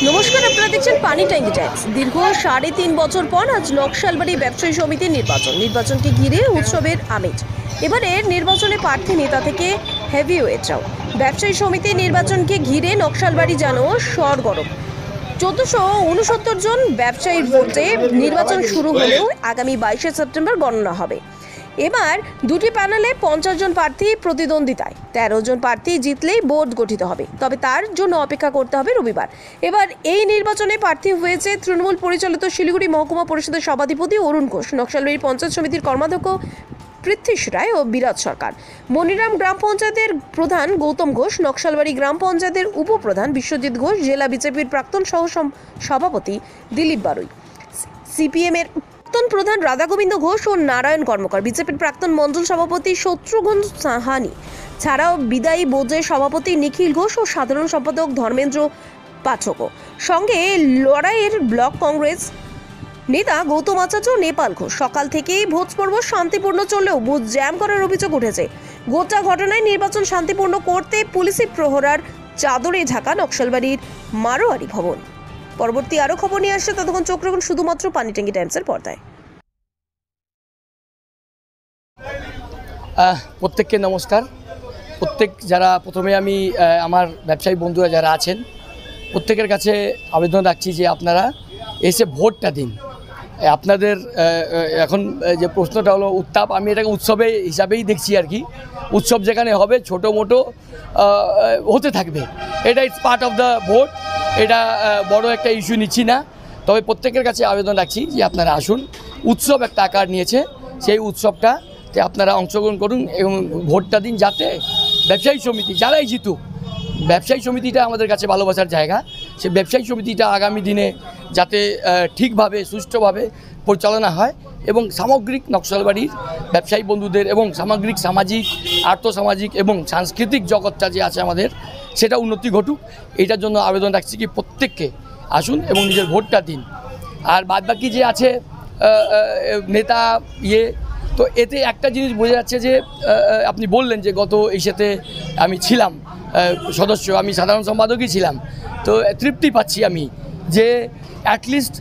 নমস্কার, আপনারা দেখছেন পানি ট্যাঙ্কি টাইমস। দীর্ঘ 3.5 বছর পর আজ নকশালবাড়ি ব্যবসায়ী সমিতির নির্বাচনকে ঘিরে উৎসবের আমেজ। এবারের নির্বাচনে প্রার্থী নেতা থেকে হেভিওয়েটরাও। ব্যবসায়ী সমিতির নির্বাচনকে ঘিরে নকশালবাড়ি যেন সরগরম। 1469 জন ব্যবসায়ীর ভোটে নির্বাচন শুরু হলেও আগামী 22 সেপ্টেম্বর গণনা হবে। এবার দুটি প্যানেলে 50 জন প্রার্থী প্রতিদ্বন্দ্বিতায়। 13 জন প্রার্থী জিতলেই বোর্ড গঠিত হবে, তবে তার জন্য অপেক্ষা করতে হবে রবিবার। এবার এই নির্বাচনে প্রার্থী হয়েছে তৃণমূল পরিচালিত শিলিগুড়ি মহকুমা পরিষদের সভাধিপতি অরুণ ঘোষ, নকশালবাড়ি পঞ্চায়েত সমিতির কর্মাধ্যক্ষ পৃথ্বীশ রায় ও বিরাট সরকার, মনিরাম গ্রাম পঞ্চায়েতের প্রধান গৌতম ঘোষ, নকশালবাড়ি গ্রাম পঞ্চায়েতের উপপ্রধান বিশ্বজিৎ ঘোষ, জেলা বিজেপির প্রাক্তন সহ সভাপতি দিলীপ বারুই, সিপিএম-এর প্রাক্তন প্রধান রাধাগোবিন্দ ঘোষ ও নারায়ণ কর্মকার, বিজেপির প্রাক্তন মণ্ডল সভাপতি শত্রুঘ্ন সাহানি ছাড়াও বিদায়ী বোর্ডের সভাপতি নিখিল ঘোষ ও সাধারণ সম্পাদক ধর্মেন্দ্র পাঠক, সঙ্গে লড়াইয়ের ব্লক কংগ্রেস নেতা গৌতম আচার্য, নেপাল ঘোষ। সকাল থেকেই ভোট পর্ব শান্তিপূর্ণ চললেও বুথ জ্যাম করার অভিযোগ উঠেছে। গোটা ঘটনায় নির্বাচন শান্তিপূর্ণ করতে পুলিশি প্রহরার চাদরে ঢাকা নকশালবাড়ির মারোয়ারি ভবন। পরবর্তী আরও খবর নিয়ে আসছে, ততক্ষণ চোখ রাখুন শুধুমাত্র পানি ট্যাঙ্কি টাইমসের পর্দায়। প্রত্যেককে নমস্কার। যারা প্রথমে আমি আমার ব্যবসায়ী বন্ধুরা যারা আছেন প্রত্যেকের কাছে আবেদন রাখছি যে আপনারা এসে ভোটটা দিন। আপনাদের এখন যে প্রশ্নটা হলো উত্তাপ, আমি এটাকে উৎসবে হিসাবেই দেখছি আর কি। উৎসব যেখানে হবে ছোটো মোটো হতে থাকবে, এটা it's part of the vote. এটা বড় একটা ইস্যু নিচ্ছি না, তবে প্রত্যেকের কাছে আবেদন রাখছি যে আপনারা আসুন। উৎসব একটা আকার নিয়েছে, সেই উৎসবটাতে আপনারা অংশগ্রহণ করুন এবং ভোটটা দিন, যাতে ব্যবসায়ী সমিতি যারাই জিতুক, ব্যবসায়ী সমিতিটা আমাদের কাছে ভালোবাসার জায়গা। সেই ব্যবসায়ী সমিতিটা আগামী দিনে যাতে ঠিকভাবে সুষ্ঠুভাবে পরিচালনা হয় এবং সামগ্রিক নকশালবাড়ির ব্যবসায়ী বন্ধুদের এবং সামগ্রিক সামাজিক, আর্থসামাজিক এবং সাংস্কৃতিক জগৎটা যে আছে আমাদের, সেটা উন্নতি ঘটুক। এটার জন্য আবেদন রাখছি কি প্রত্যেককে আসুন এবং নিজের ভোটটা দিন। আর বাদবাকি যে আছে নেতা তো এতে একটা জিনিস বোঝা যাচ্ছে যে আপনি বললেন যে গত ইসেতে আমি ছিলাম সদস্য, আমি সাধারণ সম্পাদকই ছিলাম। তো তৃপ্তি পাচ্ছি আমি যে অ্যাটলিস্ট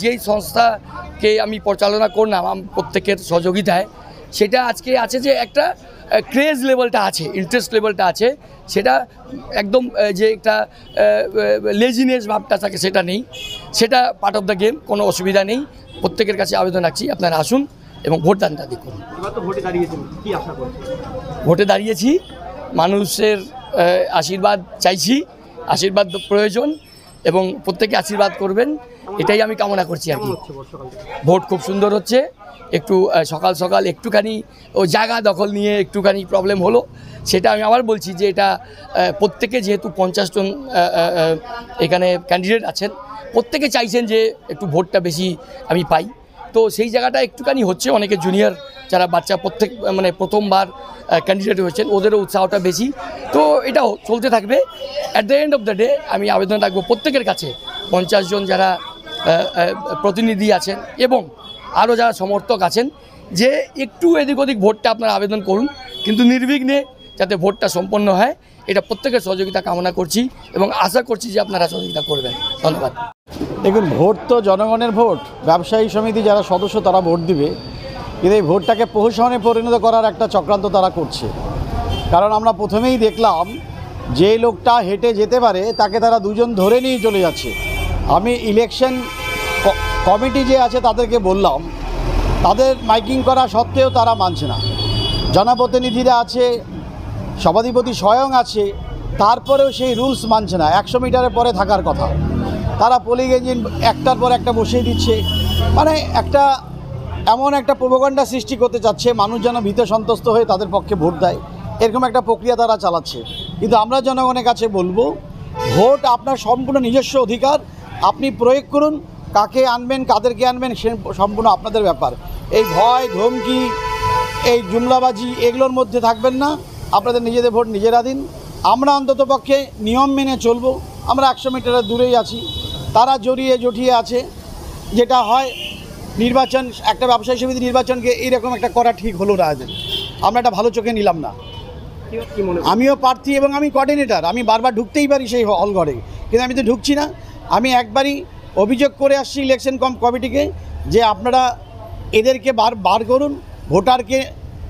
যেই সংস্থাকে আমি পরিচালনা করলাম প্রত্যেকের সহযোগিতায়, সেটা আজকে আছে যে একটা ক্রেজ লেভেলটা আছে, ইন্টারেস্ট লেভেলটা আছে, সেটা একদম যে একটা লেজিনেস ভাবটা থাকে সেটা নেই। সেটা পার্ট অফ দ্য গেম, কোনো অসুবিধা নেই। প্রত্যেকের কাছে আবেদন রাখছি আপনারা আসুন এবং ভোটদানটা দেখুন। ভোটে দাঁড়িয়েছি, মানুষের আশীর্বাদ চাইছি, আশীর্বাদ প্রয়োজন এবং প্রত্যেকে আশীর্বাদ করবেন, এটাই আমি কামনা করছি আর কি। ভোট খুব সুন্দর হচ্ছে। একটু সকাল সকাল একটুখানি জায়গা দখল নিয়ে একটুখানি প্রবলেম হলো, সেটা আমি আবার বলছি যে এটা প্রত্যেকে, যেহেতু 50 জন এখানে ক্যান্ডিডেট আছেন, প্রত্যেকে চাইছেন যে একটু ভোটটা বেশি আমি পাই। তো সেই জায়গাটা একটুখানি হচ্ছে। অনেকে জুনিয়র যারা বাচ্চা মানে প্রথমবার ক্যান্ডিডেট হয়েছেন, ওদেরও উৎসাহটা বেশি। তো এটা চলতে থাকবে। At the end of the day আমি আবেদন রাখবো প্রত্যেকের কাছে, 50 জন যারা প্রতিনিধি আছেন এবং আরও যারা সমর্থক আছেন, যে একটু এদিক ওদিক ভোটটা আপনারা আবেদন করুন, কিন্তু নির্বিঘ্নে যাতে ভোটটা সম্পন্ন হয়, এটা প্রত্যেকের সহযোগিতা কামনা করছি এবং আশা করছি যে আপনারা সহযোগিতা করবেন। ধন্যবাদ। দেখুন, ভোট তো জনগণের ভোট। ব্যবসায়ী সমিতি যারা সদস্য তারা ভোট দিবে, কিন্তু এই ভোটটাকে প্রহসনে পরিণত করার একটা চক্রান্ত তারা করছে। কারণ আমরা প্রথমেই দেখলাম যে লোকটা হেঁটে যেতে পারে তাকে তারা দুজন ধরে নিয়ে চলে যাচ্ছে। আমি ইলেকশন কমিটি যে আছে তাদেরকে বললাম, তাদের মাইকিং করা সত্ত্বেও তারা মানছে না। জনপ্রতিনিধিরা আছে, সভাধিপতি স্বয়ং আছে, তারপরেও সেই রুলস মানছে না। 100 মিটারের পরে থাকার কথা, তারা পোলিং এজেন্ট একটার পর একটা বসিয়ে দিচ্ছে। মানে একটা এমন একটা প্রোপাগান্ডা সৃষ্টি করতে চাচ্ছে, মানুষ যেন ভীত সন্ত্রস্ত হয়ে তাদের পক্ষে ভোট দেয়, এরকম একটা প্রক্রিয়া তারা চালাচ্ছে। কিন্তু আমরা জনগণের কাছে বলবো, ভোট আপনার সম্পূর্ণ নিজস্ব অধিকার, আপনি প্রয়োগ করুন। কাকে আনবেন, কাদেরকে আনবেন, সে সম্পূর্ণ আপনাদের ব্যাপার। এই ভয় ধমকি, এই জুমলাবাজি, এগুলোর মধ্যে থাকবেন না। আপনাদের নিজেদের ভোট নিজেরা দিন। আমরা অন্ততপক্ষে নিয়ম মেনে চলবো। আমরা 100 মিটারের দূরেই আছি, তারা জড়িয়ে আছে। যেটা হয় নির্বাচন, একটা ব্যবসায়ী সমিতি নির্বাচনকে এইরকম একটা করা ঠিক হলো না। আমরা এটা ভালো চোখে নিলাম না। আমিও প্রার্থী এবং আমি কোঅর্ডিনেটর, আমি বারবার ঢুকতেই পারি সেই হল ঘরে, কিন্তু আমি তো ঢুকছি না। আমি একবারই অভিযোগ করে আসছি ইলেকশন কমিটিকে যে আপনারা এদেরকে বার করুন, ভোটারকে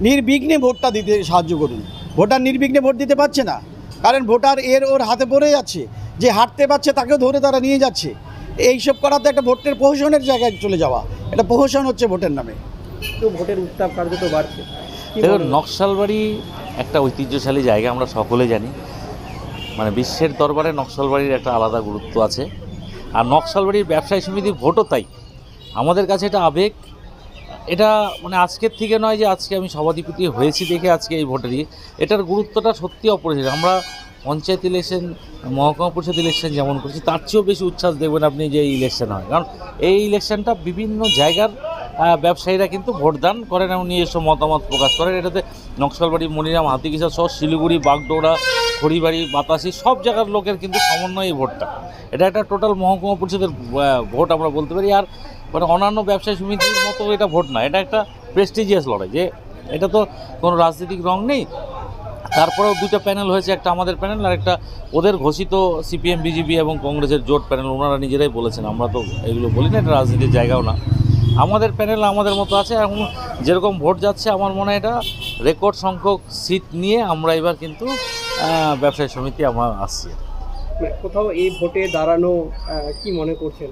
নির্বিঘ্নে ভোটটা দিতে সাহায্য করুন। ভোটার নির্বিঘ্নে ভোট দিতে পারছে না, কারণ ভোটার ওর হাতে পড়ে যাচ্ছে, যে হাঁটতে পারছে তাকেও ধরে তারা নিয়ে যাচ্ছে। এইসব করা তো একটা ভোটের প্রহসনের জায়গায় চলে যাওয়া, এটা প্রহসন হচ্ছে ভোটের নামে। তো ভোটের উত্তাপ কার্যত বাড়ছে। দেখুন, নকশালবাড়ি একটা ঐতিহ্যশালী জায়গা, আমরা সকলে জানি। মানে বিশ্বের দরবারে নকশালবাড়ির একটা আলাদা গুরুত্ব আছে। আর নকশালবাড়ির ব্যবসায়ী সমিতির ভোটও তাই। আমাদের কাছে এটা আবেগ। এটা মানে আজকের থেকে নয় যে আজকে আমি সভাধিপতি হয়েছি দেখে আজকে এই ভোটেরই, এটার গুরুত্বটা সত্যি অপরিসীম। আমরা পঞ্চায়েত ইলেকশন, মহকুমা পরিষদ ইলেকশন যেমন করছি, তার চেয়েও বেশি উচ্ছ্বাস দেখবেন আপনি যে এই ইলেকশন হয়। কারণ এই ইলেকশনটা বিভিন্ন জায়গার ব্যবসায়ীরা কিন্তু ভোটদান করেন এবং নিজস্ব মতামত প্রকাশ করেন। এটাতে নকশালবাড়ি, মনিরাম, হাতিকিসা সহ শিলিগুড়ি, বাগডোগরা, খড়িবাড়ি, বাতাসি সব জায়গার লোকের কিন্তু সমন্বয় এই ভোটটা। এটা একটা টোটাল মহকুমা পরিষদের ভোট আমরা বলতে পারি। আর মানে অন্যান্য ব্যবসায়ী সমিতির মতো এটা ভোট না, এটা একটা প্রেস্টিজিয়াস লড়াই। যে এটা তো কোনো রাজনৈতিক রং নেই। তারপরেও দুটো প্যানেল হয়েছে, একটা আমাদের প্যানেল আর একটা ওদের ঘোষিত সিপিএম, বিজেপি এবং কংগ্রেসের জোট প্যানেল। ওনারা নিজেরাই বলেছেন, আমরা তো এগুলো বলি না, এটা রাজনীতির জায়গাও না। আমাদের প্যানেল আমাদের মতো আছে। এবং যেরকম ভোট যাচ্ছে আমার মনে হয় এটা রেকর্ড সংখ্যক সিট নিয়ে আমরা এবার কিন্তু ব্যবসায়ী সমিতি আমরা আসছি। কোথাও এই ভোটে দাঁড়ানো কি মনে করছেন?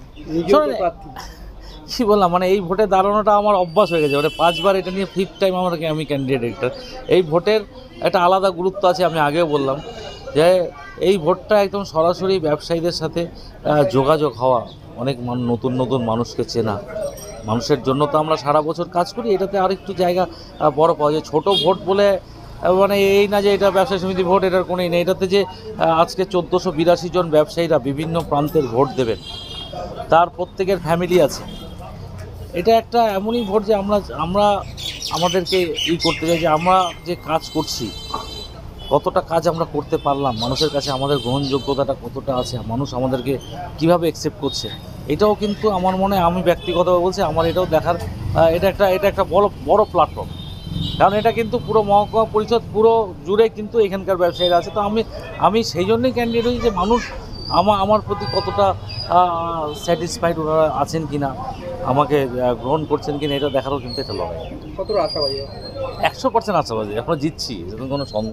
কী বললাম, মানে এই ভোটে দাঁড়ানোটা আমার অভ্যাস হয়ে গেছে। মানে 5 বার এটা নিয়ে 5th টাইম আমি ক্যান্ডিডেট একটা। এই ভোটের একটা আলাদা গুরুত্ব আছে। আমি আগেও বললাম যে এই ভোটটা একদম সরাসরি ব্যবসায়ীদের সাথে যোগাযোগ হওয়া, অনেক নতুন নতুন মানুষকে চেনা। মানুষের জন্য তো আমরা সারা বছর কাজ করি, এটাতে আরেকটু জায়গা বড় পাওয়া যায়। ছোটো ভোট বলে মানে এই না যে এটা ব্যবসায়ী সমিতি ভোট, এটার কোনোই নেই। এটাতে যে আজকে 1482 জন ব্যবসায়ীরা বিভিন্ন প্রান্তের ভোট দেবেন, তার প্রত্যেকের ফ্যামিলি আছে। এটা একটা এমনই ভোট যে আমরা আমাদেরকে করতে চাই যে আমরা যে কাজ করছি, কতটা কাজ আমরা করতে পারলাম, মানুষের কাছে আমাদের গ্রহণযোগ্যতাটা কতটা আছে, মানুষ আমাদেরকে কিভাবে অ্যাকসেপ্ট করছে। এটাও কিন্তু আমার মনে, আমি ব্যক্তিগতভাবে বলছি, আমার এটাও দেখার এটা একটা বড় প্ল্যাটফর্ম। কারণ এটা কিন্তু পুরো মহকুমা পরিষদ পুরো জুড়ে কিন্তু এখানকার ব্যবসায়ীরা আছে। তো আমি সেই জন্যই ক্যান্ডিডেট হই যে মানুষ আমার প্রতি কতটা স্যাটিসফাইড ওনারা আছেন কিনা, আমাকে গ্রহণ করছেন কিনা, এটা দেখারও কিন্তু একটা লড়াই। কতটা আশাবাদী? 100% আশাবাদী। এখনও জিতছি, এরকম কোনো সন্দেহ।